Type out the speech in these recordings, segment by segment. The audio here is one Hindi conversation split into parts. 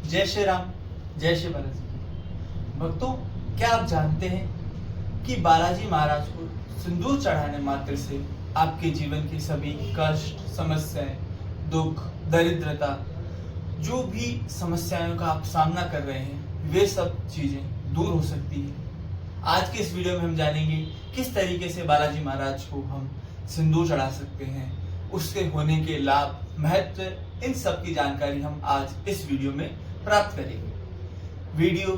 जय श्री राम, जय श्री बालाजी। भक्तों, क्या आप जानते हैं कि बालाजी महाराज को सिंदूर चढ़ाने मात्र से आपके जीवन के सभी कष्ट, समस्याएं, दुख, दरिद्रता, जो भी समस्याओं का आप सामना कर रहे हैं, वे सब चीजें दूर हो सकती है। आज के इस वीडियो में हम जानेंगे किस तरीके से बालाजी महाराज को हम सिंदूर चढ़ा सकते हैं, उसके होने के लाभ, महत्व, इन सब की जानकारी हम आज इस वीडियो में प्राप्त करेंगे। वीडियो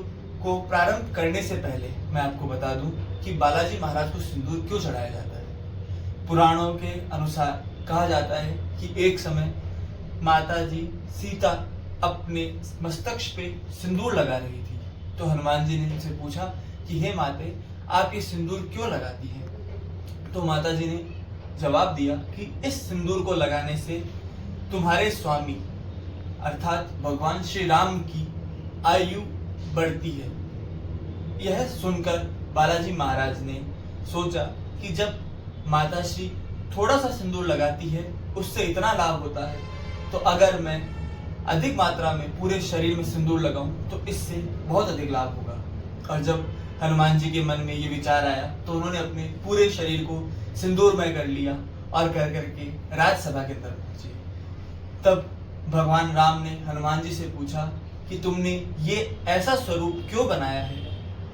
को प्रारंभ करने से पहले मैं आपको बता दूं कि बालाजी महाराज को सिंदूर क्यों चढ़ाया जाता है। पुराणों के अनुसार कहा जाता है कि एक समय माता जी सीता अपने मस्तक पे सिंदूर लगा रही थी, तो हनुमान जी ने उनसे पूछा कि हे माते, आप ये सिंदूर क्यों लगाती हैं? तो माता जी ने जवाब दिया कि इस सिंदूर को लगाने से तुम्हारे स्वामी अर्थात भगवान श्री राम की आयु बढ़ती है। यह सुनकर बालाजी महाराज ने सोचा कि जब माता श्री थोड़ा सा सिंदूर लगाती है उससे इतना लाभ होता है, तो अगर मैं अधिक मात्रा में पूरे शरीर में सिंदूर लगाऊं तो इससे बहुत अधिक लाभ होगा। और जब हनुमान जी के मन में ये विचार आया तो उन्होंने अपने पूरे शरीर को सिंदूरमय कर लिया और कर करके राजसभा के अंदर पहुंचे। तब भगवान राम ने हनुमान जी से पूछा कि तुमने ये ऐसा स्वरूप क्यों बनाया है?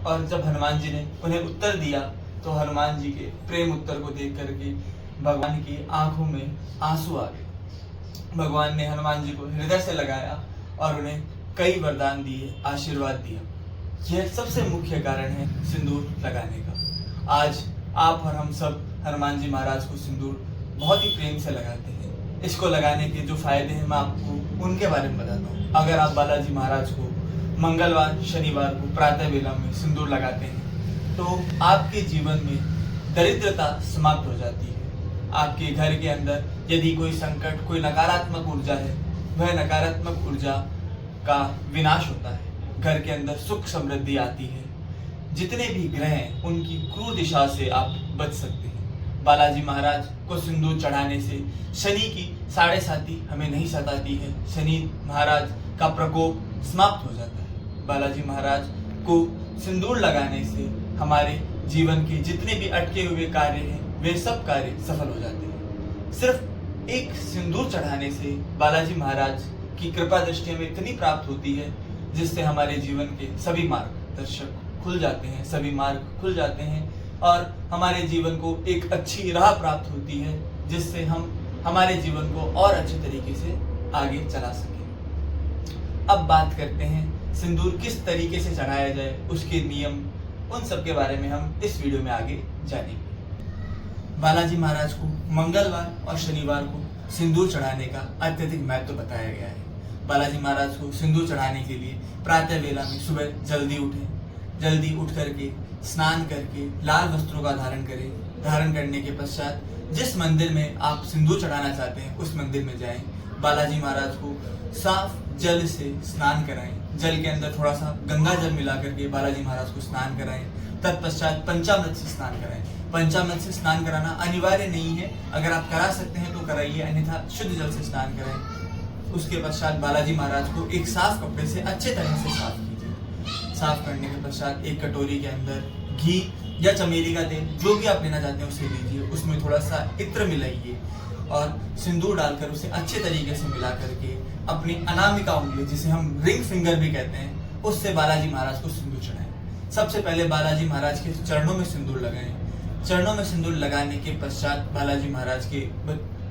और जब हनुमान जी ने उन्हें उत्तर दिया तो हनुमान जी के प्रेम उत्तर को देख करके भगवान की आंखों में आंसू आ गए। भगवान ने हनुमान जी को हृदय से लगाया और उन्हें कई वरदान दिए, आशीर्वाद दिया। यह सबसे मुख्य कारण है सिंदूर लगाने का। आज आप और हम सब हनुमान जी महाराज को सिंदूर बहुत ही प्रेम से लगाते हैं। इसको लगाने के जो फायदे हैं मैं आपको उनके बारे में बताता हूँ। अगर आप बालाजी महाराज को मंगलवार, शनिवार को प्रातः वेला में सिंदूर लगाते हैं तो आपके जीवन में दरिद्रता समाप्त हो जाती है। आपके घर के अंदर यदि कोई संकट, कोई नकारात्मक ऊर्जा है, वह नकारात्मक ऊर्जा का विनाश होता है। घर के अंदर सुख समृद्धि आती है। जितने भी ग्रह हैं उनकी क्रूर दिशा से आप बच सकते हैं। बालाजी महाराज को सिंदूर चढ़ाने से शनि की 7.5 हमें नहीं सताती है। शनि महाराज का प्रकोप समाप्त हो जाता है। बालाजी महाराज को सिंदूर लगाने से हमारे जीवन के जितने भी अटके हुए कार्य हैं वे सब कार्य सफल हो जाते हैं। सिर्फ एक सिंदूर चढ़ाने से बालाजी महाराज की कृपा दृष्टि हमें इतनी प्राप्त होती है जिससे हमारे जीवन के सभी मार्गदर्शक खुल जाते हैं, सभी मार्ग खुल जाते हैं और हमारे जीवन को एक अच्छी राह प्राप्त होती है जिससे हम हमारे जीवन को और अच्छे तरीके से आगे चला सकें। अब बात करते हैं सिंदूर किस तरीके से चढ़ाया जाए, उसके नियम, उन सब के बारे में हम इस वीडियो में आगे जानेंगे। बालाजी महाराज को मंगलवार और शनिवार को सिंदूर चढ़ाने का अत्यधिक महत्व बताया गया है। बालाजी महाराज को सिंदूर चढ़ाने के लिए प्रातः वेला में सुबह जल्दी उठें, जल्दी उठ करके स्नान करके लाल वस्त्रों का धारण करें। धारण करने के पश्चात जिस मंदिर में आप सिंदूर चढ़ाना चाहते हैं उस मंदिर में जाएं। बालाजी महाराज को साफ जल से स्नान कराएं। जल के अंदर थोड़ा सा गंगा जल मिला करके बालाजी महाराज को स्नान कराएं। तत्पश्चात पंचामृत से स्नान कराएं। पंचामृत से स्नान कराना अनिवार्य नहीं है, अगर आप करा सकते हैं तो कराइए, अन्यथा शुद्ध जल से स्नान कराएं। उसके पश्चात बालाजी महाराज को एक साफ कपड़े से अच्छे तरह से साफ कीजिए। साफ करने के पश्चात एक कटोरी के अंदर घी या चमेली का तेल, जो भी आप लेना चाहते हैं उसे लीजिए। उसमें थोड़ा सा इत्र मिलाइए और सिंदूर डालकर उसे अच्छे तरीके से मिला करके अपनी अनामिका उंगली, जिसे हम रिंग फिंगर भी कहते हैं, उससे बालाजी महाराज को सिंदूर चढ़ाएं। सबसे पहले बालाजी महाराज के चरणों में सिंदूर लगाएं। चरणों में सिंदूर लगाने के पश्चात बालाजी महाराज के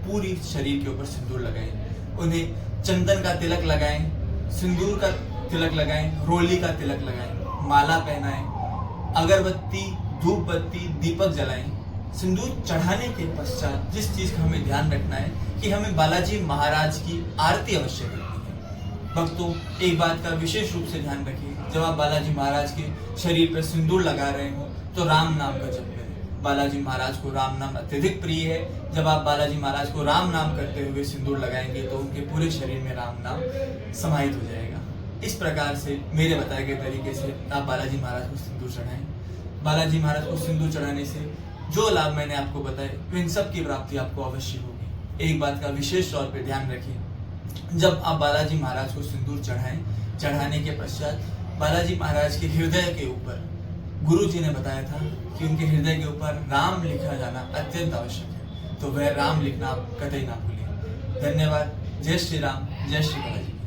पूरी शरीर के ऊपर सिंदूर लगाएं। उन्हें चंदन का तिलक लगाएं, सिंदूर का तिलक लगाएं, रोली का तिलक लगाएं, माला पहनाएं, अगरबत्ती, धूप बत्ती, दीपक जलाएं। सिंदूर चढ़ाने के पश्चात जिस चीज का हमें ध्यान रखना है कि हमें बालाजी महाराज की आरती अवश्य करनी है। भक्तों, एक बात का विशेष रूप से ध्यान रखिए, जब आप बालाजी महाराज के शरीर पर सिंदूर लगा रहे हो तो राम नाम का जप करें। बालाजी महाराज को राम नाम अत्यधिक प्रिय है। जब आप बालाजी महाराज को राम नाम करते हुए सिंदूर लगाएंगे तो उनके पूरे शरीर में राम नाम समाहित हो जाएगा। इस प्रकार से मेरे बताए गए तरीके से आप बालाजी महाराज को सिंदूर चढ़ाएं। बालाजी महाराज को सिंदूर चढ़ाने से जो लाभ मैंने आपको बताए इन सब की प्राप्ति आपको अवश्य होगी। एक बात का विशेष तौर पर ध्यान रखिए, जब आप बालाजी महाराज को सिंदूर चढ़ाने के पश्चात बालाजी महाराज के हृदय के ऊपर गुरु जी ने बताया था कि उनके हृदय के ऊपर राम लिखा जाना अत्यंत आवश्यक है, तो वह राम लिखना आप कतई ना भूलिए। धन्यवाद। जय श्री राम, जय श्री बालाजी।